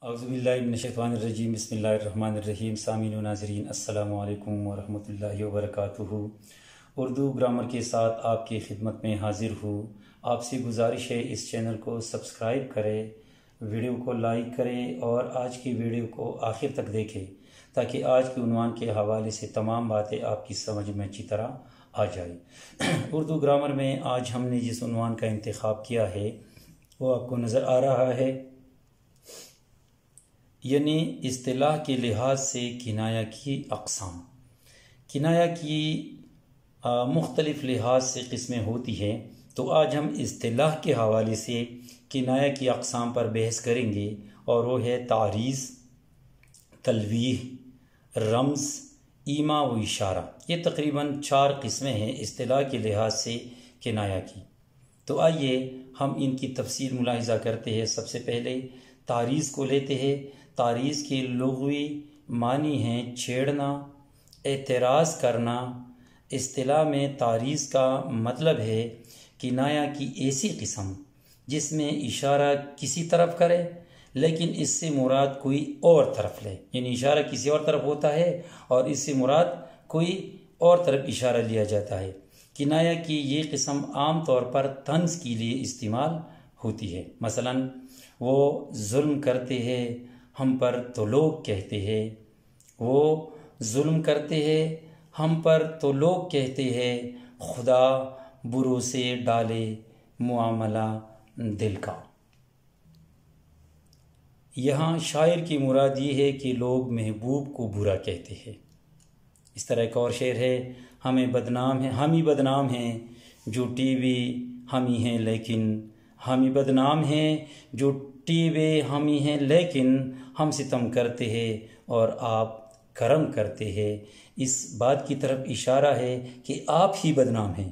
اعوذ باللہ من الشیطان الرجیم بسم اللہ الرحمن الرحیم سامعین و ناظرین السلام علیکم ورحمۃ اللہ وبرکاتہ۔ اردو گرامر کے ساتھ آپ کی خدمت میں حاضر ہوں۔ آپ سے گزارش ہے اس چینل کو سبسکرائب کریں، ویڈیو کو لائک کریں اور آج کی ویڈیو کو آخر تک دیکھیں تاکہ آج کے عنوان کے حوالے سے تمام باتیں آپ کی سمجھ میں اچھی طرح آ جائیں۔ اردو گرامر میں آج ہم نے جس عنوان کا انتخاب کیا ہے وہ آپ کو نظر آ رہا ہے، یعنی اصطلاح کے لحاظ سے کنایہ کی اقسام۔ کنایہ کی مختلف لحاظ سے قسمیں ہوتی ہیں، تو آج ہم اصطلاح کے حوالے سے کنایہ کی اقسام پر بحث کریں گے، اور وہ ہے تعریض، تلویح، رمز، ایما و اشارہ۔ یہ تقریباً 4 قسمیں ہیں اصطلاح کے لحاظ سے کنایہ کی۔ تو آئیے ہم ان کی تفصیل ملاحظہ کرتے ہیں۔ سب سے پہلے تعریض کو لیتے ہیں۔ تعریض کے لغوی معنی ہیں چھیڑنا، اعتراض کرنا۔ اصطلاح میں تعریض کا مطلب ہے کنایہ کی ایسی قسم جس میں اشارہ کسی طرف کرے لیکن اس سے مراد کوئی اور طرف لے، یعنی اشارہ کسی اور طرف ہوتا ہے اور اس سے مراد کوئی اور طرف اشارہ لیا جاتا ہے۔ کنایہ کی یہ قسم عام طور پر طنز کے لیے استعمال ہوتی ہے۔ مثلا وہ ظلم کرتے ہیں، ہم پر تو لوگ کہتے ہیں۔ وہ ظلم کرتے ہیں، ہم پر تو لوگ کہتے ہیں، خدا بھروسے ڈالے معاملہ دل کا۔ یہاں شاعر کی مراد یہ ہے کہ لوگ محبوب کو برا کہتے ہیں۔ اس طرح ایک اور شعر ہے، ہم ہی بدنام ہیں جو ٹی وی ہم ہی ہیں لیکن، ہم ہی بدنام ہیں جو ٹی وی ہم ہی ہیں لیکن، ہم ستم کرتے ہیں اور آپ کرم کرتے ہیں۔ اس بات کی طرف اشارہ ہے کہ آپ ہی بدنام ہیں،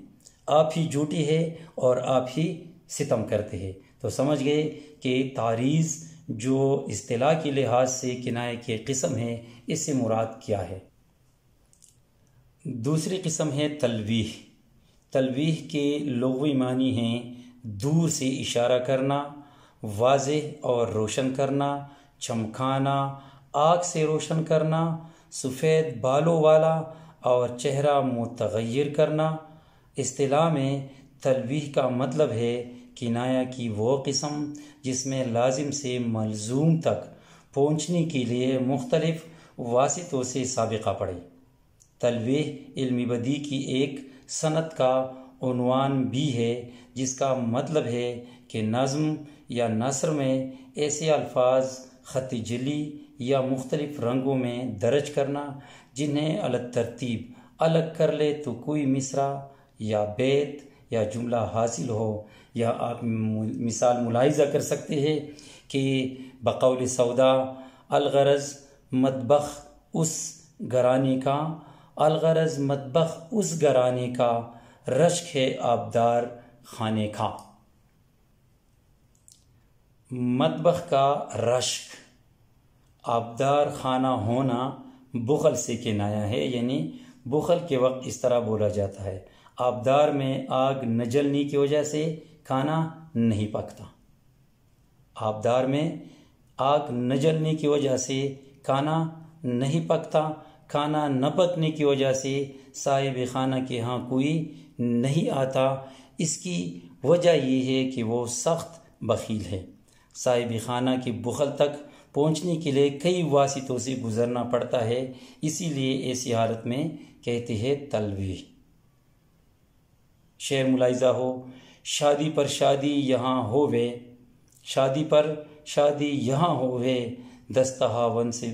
آپ ہی جھوٹی ہے اور آپ ہی ستم کرتے ہیں۔ تو سمجھ گئے کہ تعریض جو اصطلاح کے لحاظ سے کنایہ کی قسم ہے، اس سے مراد کیا ہے۔ دوسری قسم ہے تلویح۔ تلویح کے لغوی معنی ہیں دور سے اشارہ کرنا، واضح اور روشن کرنا، چمکانا، آگ سے روشن کرنا، سفید بالوں والا اور چہرہ متغیر کرنا۔ اصطلاح میں تلویح کا مطلب ہے کنایہ کی وہ قسم جس میں لازم سے ملزوم تک پہنچنے کے لیے مختلف واسطوں سے سابقہ پڑے۔ تلویح علم بدیع کی ایک صنعت کا عنوان بھی ہے جس کا مطلب ہے کہ نظم یا نثر میں ایسے الفاظ خط جلی یا مختلف رنگوں میں درج کرنا جنہیں الگ ترتیب الگ کر لے تو کوئی مصرع یا بیت یا جملہ حاصل ہو۔ یا آپ مثال ملاحظہ کر سکتے ہیں کہ بقول سودا الغرض مطبخ اس گھرانے کا، الغرض مطبخ اس گھرانے کا، رشک ہے آبدار خانے کا۔ مطبخ کا رشک، آبدار خانہ ہونا بخل سے کنایہ ہے، یعنی بخل کے وقت اس طرح بولا جاتا ہے۔ آبدار میں آگ نہ جلنے کی وجہ سے کھانا نہیں پکتا۔ آبدار میں آگ نہ جلنے کی وجہ سے کھانا نہیں پکتا۔ کھانا نہ پکنے کی وجہ سے صاحب خانہ کے ہاں کوئی نہیں آتا۔ اس کی وجہ یہ ہے کہ وہ سخت بخیل ہے۔ صاحب خانہ کے بخل تک پہنچنے کے لیے کئی واسطوں سے گزرنا پڑتا ہے، اسی لیے ایسی حالت میں کہتے ہیں تلویح۔ شعر ملاحظہ ہو، شادی پر شادی یہاں ہووے، شادی پر شادی یہاں ہووے، دستہا ون سے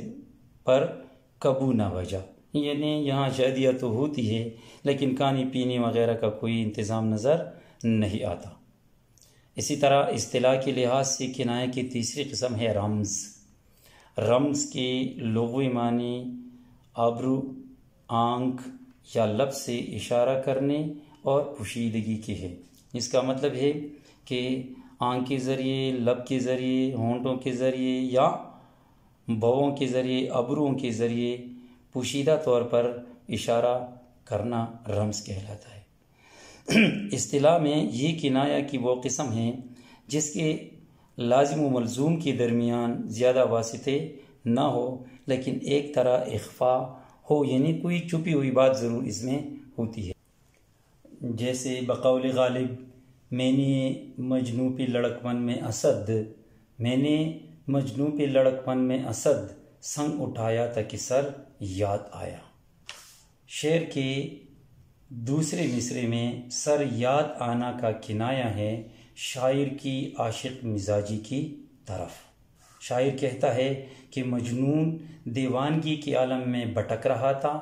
پر کبو نہ وجہ، یعنی یہاں شادیاں تو ہوتی ہے لیکن کھانے پینے وغیرہ کا کوئی انتظام نظر نہیں آتا۔ اسی طرح اصطلاح کے لحاظ سے کنایہ کی تیسری قسم ہے رمز۔ رمز کے لغوی معنی ابرو، آنکھ یا لب سے اشارہ کرنے اور پوشیدگی کے ہے۔ اس کا مطلب ہے کہ آنکھ کے ذریعے، لب کے ذریعے، ہونٹوں کے ذریعے یا بھووں کے ذریعے، ابروؤں کے ذریعے پوشیدہ طور پر اشارہ کرنا رمز کہلاتا ہے۔ اصطلاح میں یہ کنایہ کی وہ قسم ہے جس کے لازم و ملزوم کے درمیان زیادہ واسطے نہ ہو لیکن ایک طرح اخفا ہو، یعنی کوئی چھپی ہوئی بات ضرور اس میں ہوتی ہے۔ جیسے بقول غالب میں نے مجنوں پہ لڑکپن میں اسد، میں نے مجنوں پہ لڑکپن میں اسد سنگ اٹھایا تا کہ سر یاد آیا۔ شعر کے دوسرے مصرے میں سر یاد آنا کا کنایہ ہے شاعر کی عاشق مزاجی کی طرف۔ شاعر کہتا ہے کہ مجنون دیوانگی کے عالم میں بھٹک رہا تھا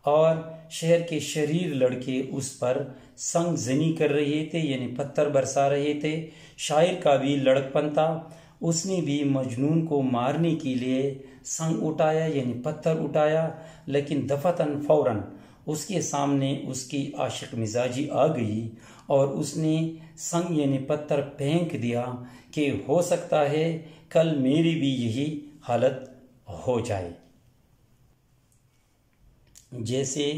اور شہر کے شریر لڑکے اس پر سنگ زنی کر رہے تھے، یعنی پتھر برسا رہے تھے۔ شاعر کا بھی لڑکپن تھا، اس نے بھی مجنون کو مارنے کے لیے سنگ اٹھایا یعنی پتھر اٹھایا، لیکن دفتن فوراً اس کے سامنے اس کی عاشق مزاجی آ گئی اور اس نے سنگ یعنی پتھر پھینک دیا کہ ہو سکتا ہے کل میری بھی یہی حالت ہو جائے۔ جیسے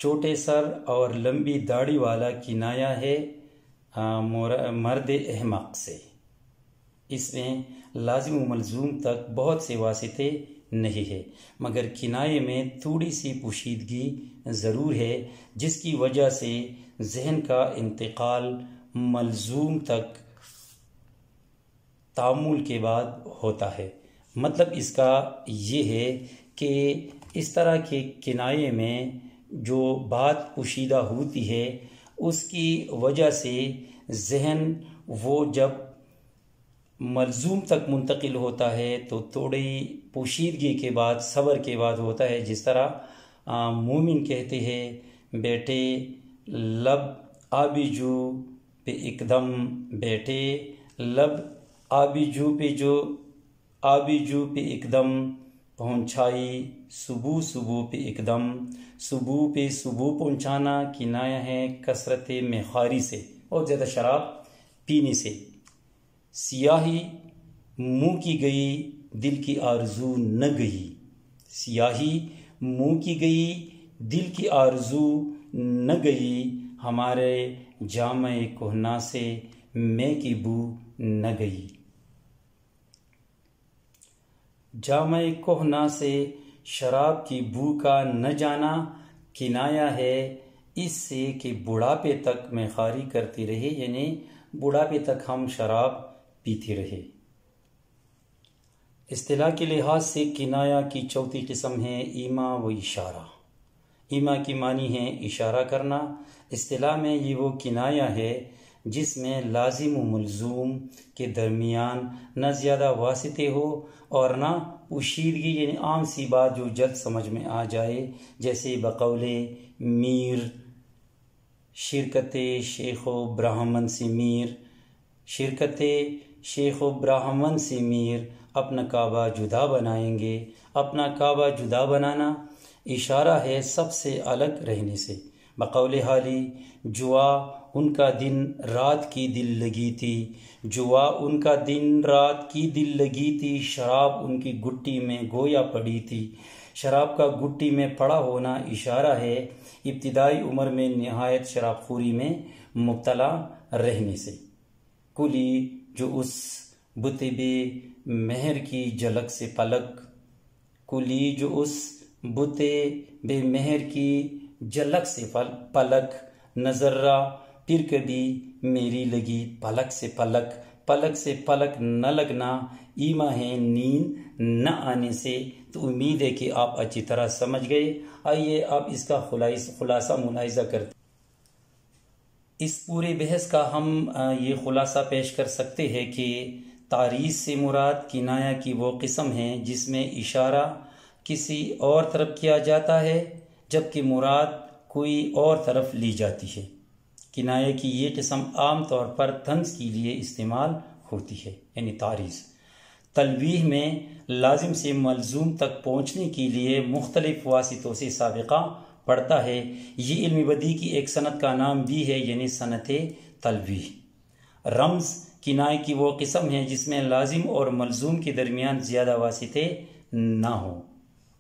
چھوٹے سر اور لمبی داڑھی والا کنایا ہے مرد احمق سے۔ اس میں لازم و ملزوم تک بہت سے واسطے نہیں ہے، مگر کنائے میں تھوڑی سی پوشیدگی ضرور ہے جس کی وجہ سے ذہن کا انتقال ملزوم تک تعامل کے بعد ہوتا ہے۔ مطلب اس کا یہ ہے کہ اس طرح کے کنائے میں جو بات پوشیدہ ہوتی ہے اس کی وجہ سے ذہن وہ جب ملزوم تک منتقل ہوتا ہے تو تھوڑی پوشیدگی کے بعد صبر کے بعد ہوتا ہے۔ جس طرح مومن کہتے ہیں بیٹے لب آبی جو پہ ایک دم، بیٹے لب آبی جو پہ جو آبی جو پہ ایک دم پہنچائی، صبح صبح پہ ایک دم، صبح پہ صبح پہنچانا کنایا ہے کثرت میخواری سے اور زیادہ شراب پینے سے۔ سیاہی منہ کی گئی دل کی آرزو نہ گئی، سیاہی منہ کی گئی دل کی آرزو نہ گئی، ہمارے جامع کہنا سے میں کی بو نہ گئی۔ جامع کہنا سے شراب کی بو کا نہ جانا کنایا ہے اس سے کہ بڑھاپے تک میخواری کرتی رہے، یعنی بڑھاپے تک ہم شراب پیتے رہے۔ اصطلاح کے لحاظ سے کنایا کی چوتھی قسم ہے ایما و اشارہ۔ ایما کی معنی ہے اشارہ کرنا۔ اصطلاح میں یہ وہ کنایا ہے جس میں لازم و ملزوم کے درمیان نہ زیادہ واسطے ہو اور نہ پوشیدگی، یعنی عام سی بات جو جلد سمجھ میں آ جائے، جیسے بقول میر شرکت شیخ و برہمن سے میر، شرکت شیخ و برہمن سے میر اپنا کعبہ جدا بنائیں گے۔ اپنا کعبہ جدا بنانا اشارہ ہے سب سے الگ رہنے سے۔ بقول حالی جوا ان کا دن رات کی دل لگی تھی، جوا ان کا دن رات کی دل لگی تھی، شراب ان کی گٹی میں گویا پڑی تھی۔ شراب کا گٹی میں پڑا ہونا اشارہ ہے ابتدائی عمر میں نہایت شراب خوری میں مبتلا رہنے سے۔ کلی جو اس بت بے مہر کی جھلک سے پلک، کلی جو اس بت بے مہر کی جھلک سے پلک، نظرہ پھر کبھی میری لگی پلک سے پلک، پلک سے پلک نہ لگنا ایما ہے نیند نہ آنے سے۔ تو امید ہے کہ آپ اچھی طرح سمجھ گئے۔ آئیے آپ اس کا خلاصہ ملاحظہ کرتے ہیں۔ اس پورے بحث کا ہم یہ خلاصہ پیش کر سکتے ہیں کہ تعریض سے مراد کنایا کی وہ قسم ہے جس میں اشارہ کسی اور طرف کیا جاتا ہے جبکہ مراد کوئی اور طرف لی جاتی ہے۔ کنایہ کی یہ قسم عام طور پر طنز کے لیے استعمال ہوتی ہے، یعنی تعریض۔ تلویح میں لازم سے ملزوم تک پہنچنے کے لیے مختلف واسطوں سے سابقہ پڑتا ہے۔ یہ علم بدیع کی ایک صنعت کا نام بھی ہے، یعنی صنعت تلویح۔ رمز کنایہ کی وہ قسم ہے جس میں لازم اور ملزوم کے درمیان زیادہ واسطے نہ ہوں،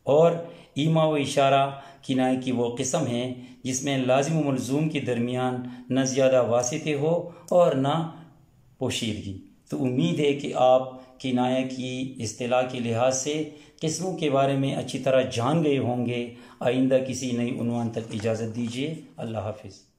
اور ایما و اشارہ کنایہ کی وہ قسم ہے جس میں لازم و ملزوم کے درمیان نہ زیادہ واسطے ہو اور نہ پوشیدگی۔ تو امید ہے کہ آپ کنایہ کی اصطلاح کے لحاظ سے قسموں کے بارے میں اچھی طرح جان گئے ہوں گے۔ آئندہ کسی نئی عنوان تک اجازت دیجیے۔ اللہ حافظ۔